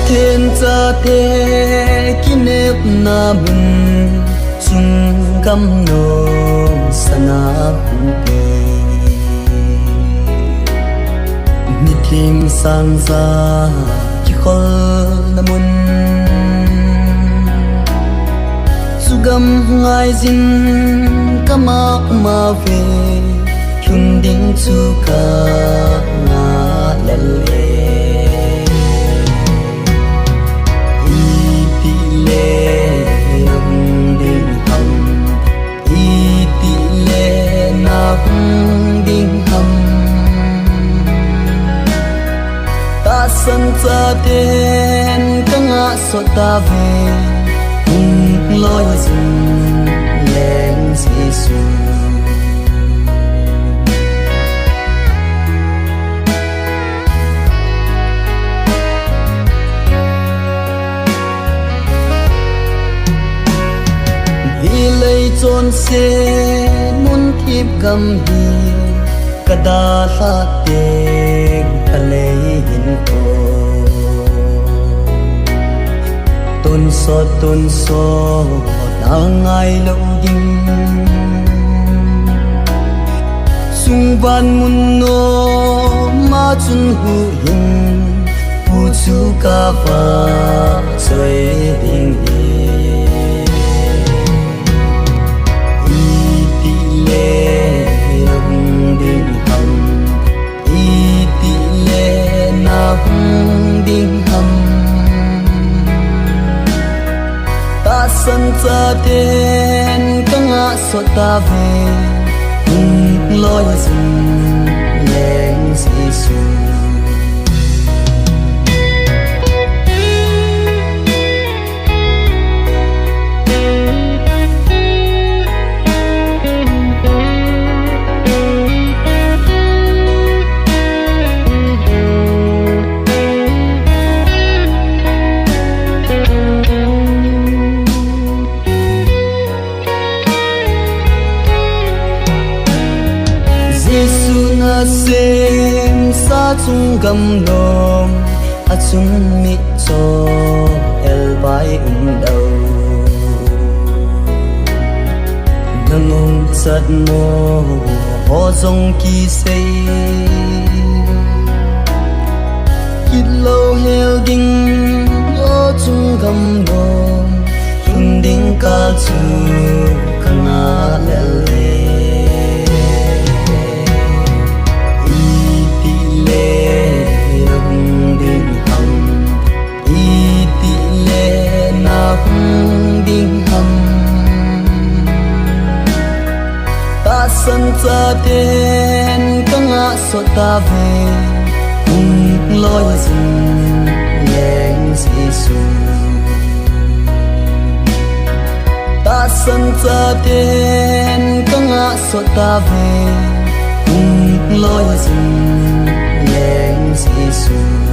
thiên cha thế kinep na mun chung gam no sana pe nitim sang za ki khol na mun sugam ngai zin kama ma ve kyun ding chu ka na lale san cha ten kanga so ta ve loi zin len si su hi lei chon se mun thip gam hi kada la te kale hin ko tôn so na ngai lo ding sung ban mun no ma chun hu hin pu chu ka pa choi ding san cha ten kanga so ta ve loi zin len si su sem sa chung gam nom a chung mi cho el bai đâu nang sat mo ho zong ki sei kit lo hel ding o chung gam nom chung ding ka chu kana le san cha ten kanga so ta ve loi zin len si su ta san cha ten kanga so ta ve loi zin len si su